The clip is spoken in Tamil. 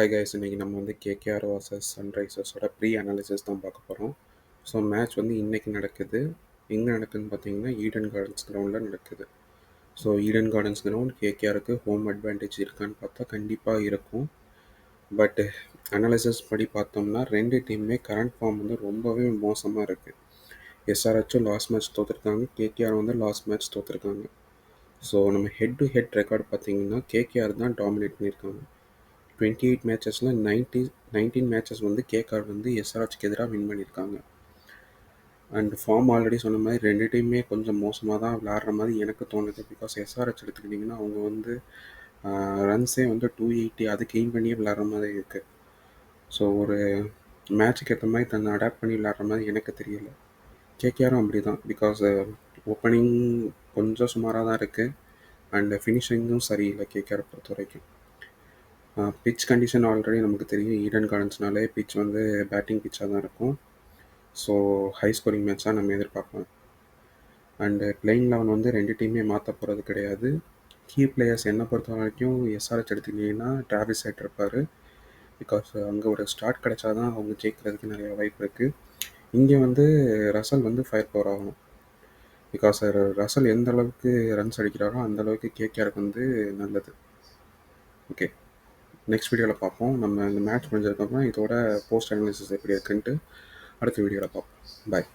ஹாய் கைஸ், இன்னைக்கு நம்ம வந்து கேகேஆர் vs சன்ரைசர்ஸோட ப்ரீ அனாலிசிஸ் தான் பார்க்க போகிறோம். ஸோ மேட்ச் வந்து இன்னைக்கு நடக்குது. எங்கே நடக்குதுன்னு பார்த்தீங்கன்னா ஈடன் கார்டன்ஸ் கிரவுண்டில் நடக்குது. ஸோ ஈடன் கார்டன்ஸ் கிரவுண்ட் கேகேஆருக்கு ஹோம் அட்வான்டேஜ் இருக்கான்னு பார்த்தா கண்டிப்பாக இருக்கும். பட் அனாலிசிஸ் படி பார்த்தோம்னா ரெண்டு டீமுமே கரண்ட் ஃபார்ம் வந்து ரொம்பவே மோசமாக இருக்குது. எஸ்ஆர்ஹெச்சும் லாஸ்ட் மேட்ச் தோற்றுருக்காங்க, கேகேஆர் வந்து லாஸ்ட் மேட்ச் தோற்றுருக்காங்க. ஸோ நம்ம ஹெட் டு ஹெட் ரெக்கார்ட் பார்த்தீங்கன்னா கேகேஆர் தான் டாமினேட் பண்ணியிருக்காங்க. 28 மேட்சஸில் 19 மேட்சஸ் வந்து கேகேஆர் வந்து எஸ்ஆர்ஹெச்க்கு எதிராக வின் பண்ணியிருக்காங்க. அண்ட் ஃபார்ம் ஆல்ரெடி சொன்ன மாதிரி ரெண்டு டீமுமே கொஞ்சம் மோசமாக தான் விளையாடுற மாதிரி எனக்கு தோணுது. பிகாஸ் எஸ்ஆர்ஹெச் எடுத்துக்கிட்டிங்கன்னா அவங்க வந்து ரன்ஸே வந்து 280 அது கெயின் பண்ணியே விளையாடுற மாதிரி இருக்குது. ஸோ ஒரு மேட்சுக்கு ஏற்ற மாதிரி தன்னை அடாப்ட் பண்ணி விளையாடுற மாதிரி எனக்கு தெரியல. கேகேஆரும் அப்படி தான். பிகாஸ் ஓப்பனிங் கொஞ்சம் சுமாராக தான் இருக்குது அண்ட் ஃபினிஷிங்கும் சரியில்லை கேகேஆரை பொறுத்த வரைக்கும். பிட்ச் கண்டிஷன் ஆல்ரெடி நமக்கு தெரியும். ஈடன் கார்டன்ஸ்னாலே பிட்ச் வந்து பேட்டிங் பிட்சாக தான் இருக்கும். ஸோ ஹை ஸ்கோரிங் மேட்சாக நம்ம எதிர்பார்க்கலாம். அண்டு பிளேயிங் லெவன் வந்து ரெண்டு டீமே மாற்ற போகிறது கிடையாது. கீ பிளேயர்ஸ் என்னை பொறுத்த வரைக்கும் எஸ்ஆர்ஹெச் எடுத்துக்கிட்டிங்கன்னா டிராவிஸ் ஹெட் இருப்பார். பிகாஸ் அங்கே ஒரு ஸ்டார்ட் கிடைச்சா தான் அவங்க ஜெயிக்கிறதுக்கு நிறைய வாய்ப்பு இருக்குது. இங்கே வந்து ரசல் வந்து ஃபயர் பவர் ஆகணும். பிகாஸ் ரசல் எந்த அளவுக்கு ரன்ஸ் அடிக்கிறாரோ அந்தளவுக்கு கேகேஆருக்கு வந்து நல்லது. ஓகே, நெக்ஸ்ட் வீடியோவில் பார்ப்போம். நம்ம இந்த மேட்ச் முடிஞ்சதுக்கப்புறம் இதோட போஸ்ட் அனாலிசிஸ் எப்படி இருக்குன்ட்டு அடுத்த வீடியோவில் பார்ப்போம். பாய்.